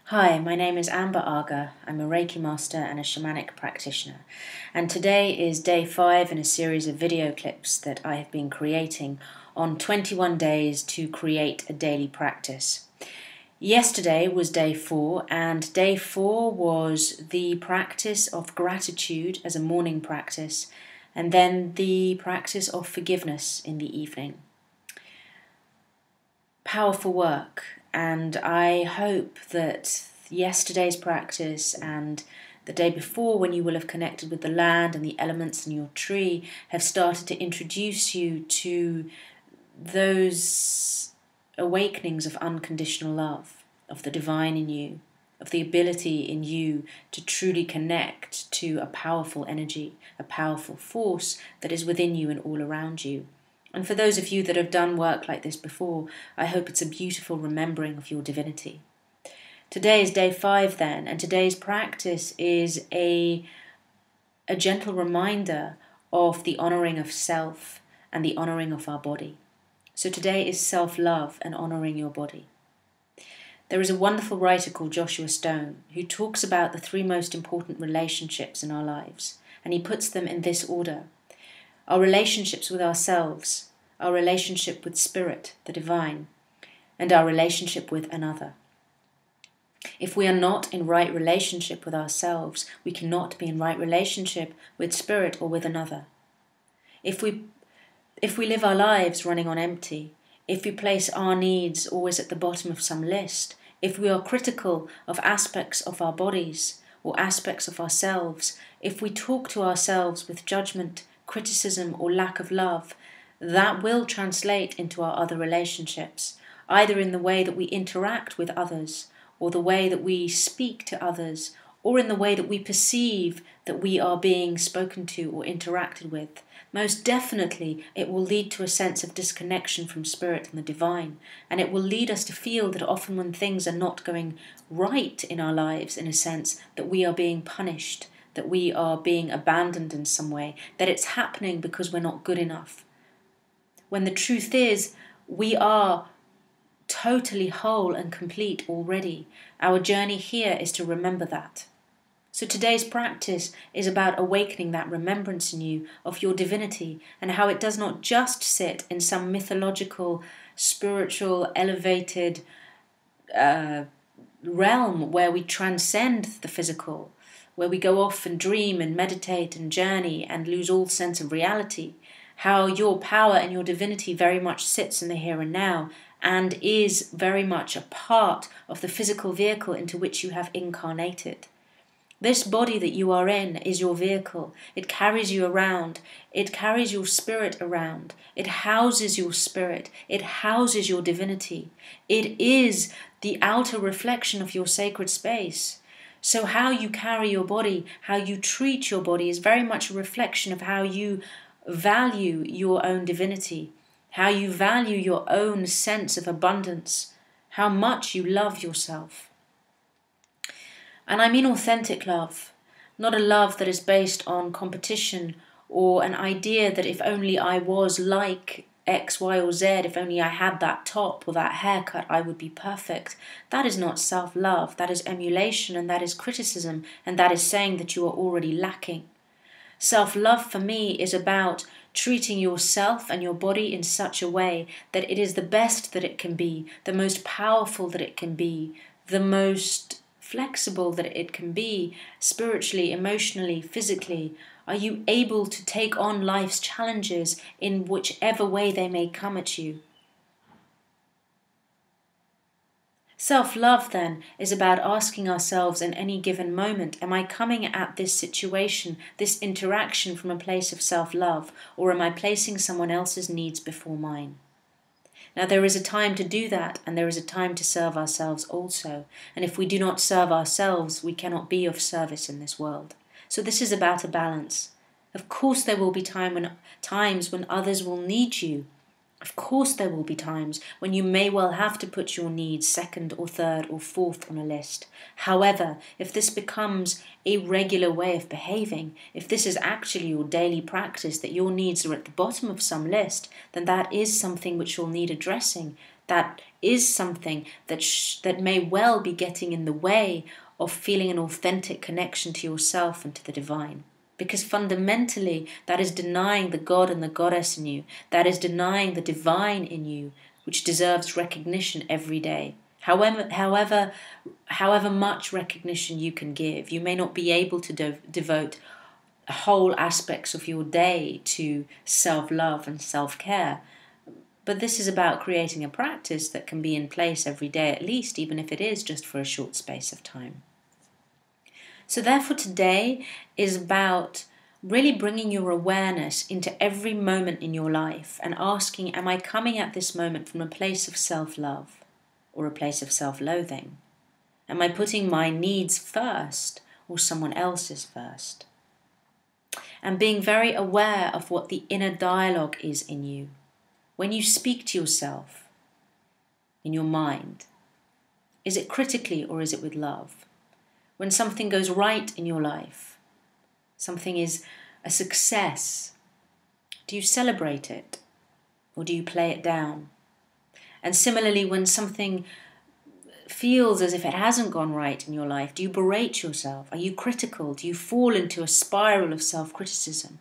Hi, my name is Agha. I'm a Reiki master and a shamanic practitioner, and today is day 5 in a series of video clips that I have been creating on 21 days to create a daily practice. Yesterday was day 4, and day 4 was the practice of gratitude as a morning practice, and then the practice of forgiveness in the evening. Powerful work, and I hope that yesterday's practice and the day before, when you will have connected with the land and the elements in your tree, have started to introduce you to those awakenings of unconditional love, of the divine in you, of the ability in you to truly connect to a powerful energy, a powerful force that is within you and all around you. And for those of you that have done work like this before, I hope it's a beautiful remembering of your divinity. Today is day 5 then, and today's practice is a gentle reminder of the honouring of self and the honouring of our body. So today is self-love and honouring your body. There is a wonderful writer called Joshua Stone who talks about the 3 most important relationships in our lives, and he puts them in this order. Our relationships with ourselves, our relationship with spirit, the divine, and our relationship with another. If we are not in right relationship with ourselves, we cannot be in right relationship with spirit or with another. If we live our lives running on empty, if we place our needs always at the bottom of some list, if we are critical of aspects of our bodies or aspects of ourselves, if we talk to ourselves with judgment, criticism or lack of love, that will translate into our other relationships, either in the way that we interact with others, or the way that we speak to others, or in the way that we perceive that we are being spoken to or interacted with. Most definitely, it will lead to a sense of disconnection from spirit and the divine, and it will lead us to feel that often when things are not going right in our lives, in a sense, that we are being punished, that we are being abandoned in some way, that it's happening because we're not good enough. When the truth is, we are totally whole and complete already. Our journey here is to remember that. So today's practice is about awakening that remembrance in you of your divinity and how it does not just sit in some mythological, spiritual, elevated realm where we transcend the physical, where we go off and dream and meditate and journey and lose all sense of reality. How your power and your divinity very much sits in the here and now and is very much a part of the physical vehicle into which you have incarnated. This body that you are in is your vehicle. It carries you around. It carries your spirit around. It houses your spirit. It houses your divinity. It is the outer reflection of your sacred space. So how you carry your body, how you treat your body is very much a reflection of how you value your own divinity, how you value your own sense of abundance, how much you love yourself. And I mean authentic love, not a love that is based on competition or an idea that if only I was like X, Y, or Z, if only I had that top or that haircut, I would be perfect. That is not self-love, that is emulation, and that is criticism, and that is saying that you are already lacking. Self-love for me is about treating yourself and your body in such a way that it is the best that it can be, the most powerful that it can be, the most flexible that it can be, spiritually, emotionally, physically. Are you able to take on life's challenges in whichever way they may come at you? Self-love, then, is about asking ourselves in any given moment, am I coming at this situation, this interaction from a place of self-love, or am I placing someone else's needs before mine? Now, there is a time to do that, and there is a time to serve ourselves also. And if we do not serve ourselves, we cannot be of service in this world. So this is about a balance. Of course there will be times when others will need you. Of course there will be times when you may well have to put your needs second or third or fourth on a list. However, if this becomes a regular way of behaving, if this is actually your daily practice that your needs are at the bottom of some list, then that is something which will need addressing. that is something that may well be getting in the way of feeling an authentic connection to yourself and to the divine. Because fundamentally, that is denying the God and the Goddess in you. That is denying the divine in you, which deserves recognition every day. However much recognition you can give, you may not be able to devote whole aspects of your day to self-love and self-care. But this is about creating a practice that can be in place every day at least, even if it is just for a short space of time. So therefore today is about really bringing your awareness into every moment in your life and asking, am I coming at this moment from a place of self-love or a place of self-loathing? Am I putting my needs first or someone else's first? And being very aware of what the inner dialogue is in you. When you speak to yourself in your mind, is it critically or is it with love? When something goes right in your life, something is a success, do you celebrate it or do you play it down? And similarly, when something feels as if it hasn't gone right in your life, do you berate yourself? Are you critical? Do you fall into a spiral of self-criticism?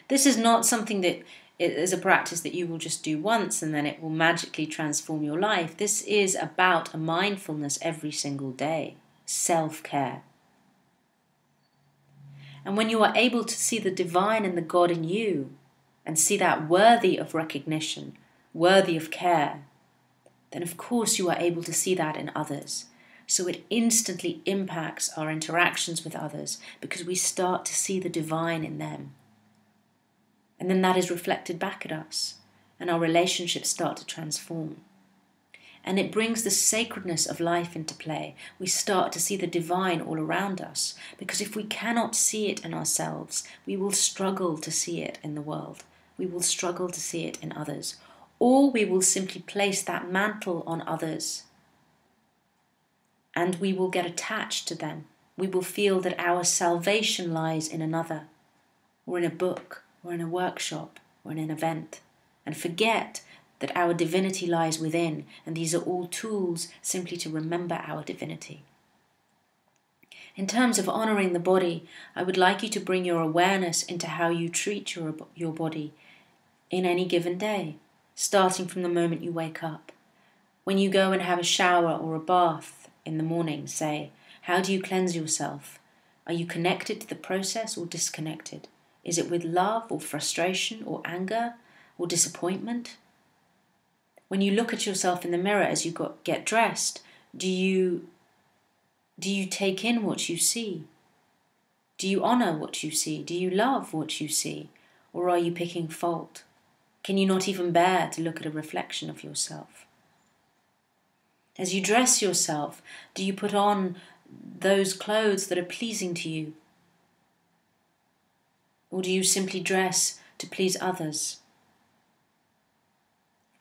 This is not something that is a practice that you will just do once and then it will magically transform your life. This is about a mindfulness every single day, self-care. And when you are able to see the divine and the God in you and see that worthy of recognition, worthy of care, then of course you are able to see that in others. So it instantly impacts our interactions with others because we start to see the divine in them. And then that is reflected back at us and our relationships start to transform. And it brings the sacredness of life into play. We start to see the divine all around us because if we cannot see it in ourselves, we will struggle to see it in the world. We will struggle to see it in others. Or we will simply place that mantle on others and we will get attached to them. We will feel that our salvation lies in another, or in a book, or in a workshop, or in an event, and forget that our divinity lies within, and these are all tools simply to remember our divinity. In terms of honouring the body, I would like you to bring your awareness into how you treat your body in any given day, starting from the moment you wake up. When you go and have a shower or a bath in the morning, say, how do you cleanse yourself? Are you connected to the process or disconnected? Is it with love or frustration or anger or disappointment? When you look at yourself in the mirror as you get dressed, do you take in what you see? Do you honour what you see? Do you love what you see? Or are you picking fault? Can you not even bear to look at a reflection of yourself? As you dress yourself, do you put on those clothes that are pleasing to you? Or do you simply dress to please others?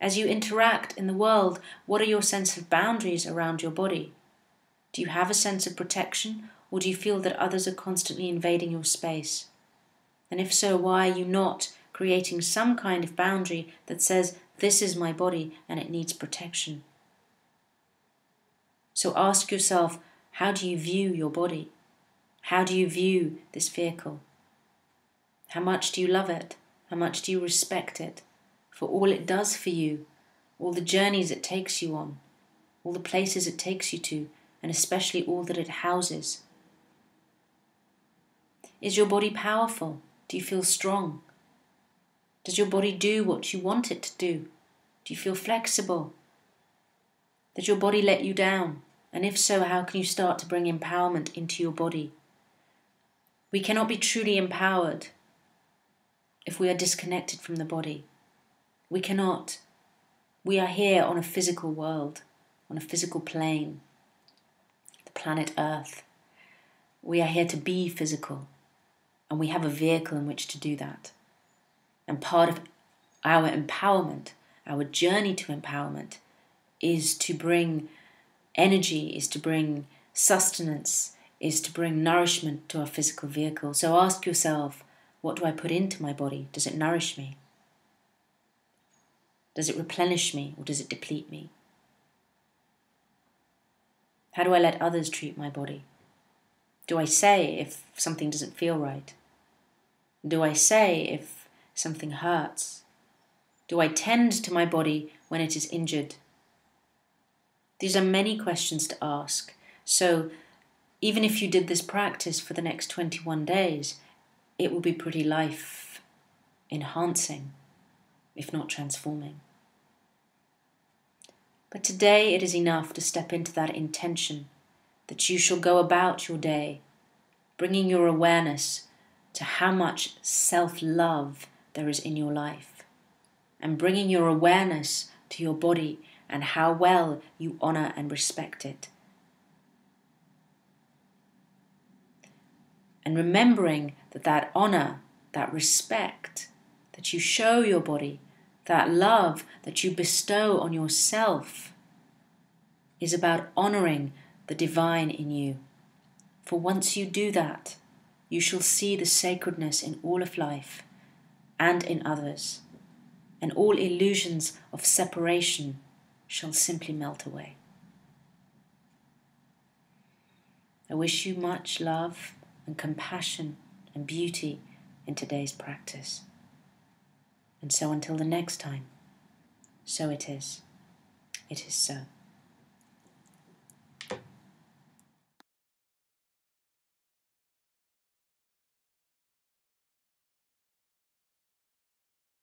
As you interact in the world, what are your sense of boundaries around your body? Do you have a sense of protection, or do you feel that others are constantly invading your space? And if so, why are you not creating some kind of boundary that says, this is my body and it needs protection? So ask yourself, how do you view your body? How do you view this vehicle? How much do you love it? How much do you respect it for all it does for you, all the journeys it takes you on, all the places it takes you to, and especially all that it houses? Is your body powerful? Do you feel strong? Does your body do what you want it to do? Do you feel flexible? Does your body let you down? And if so, how can you start to bring empowerment into your body? We cannot be truly empowered if we are disconnected from the body. We cannot. We are here on a physical world, on a physical plane, the planet Earth. We are here to be physical, and we have a vehicle in which to do that. And part of our empowerment, our journey to empowerment, is to bring energy, is to bring sustenance, is to bring nourishment to our physical vehicle. So ask yourself, what do I put into my body? Does it nourish me? Does it replenish me or does it deplete me? How do I let others treat my body? Do I say if something doesn't feel right? Do I say if something hurts? Do I tend to my body when it is injured? These are many questions to ask. So even if you did this practice for the next 21 days, it will be pretty life enhancing, if not transforming. But today it is enough to step into that intention that you shall go about your day, bringing your awareness to how much self-love there is in your life, and bringing your awareness to your body and how well you honor and respect it. And remembering that honor, that respect that you show your body, that love that you bestow on yourself is about honoring the divine in you. For once you do that, you shall see the sacredness in all of life and in others, and all illusions of separation shall simply melt away. I wish you much love and compassion and beauty in today's practice. And so until the next time, so it is. It is so.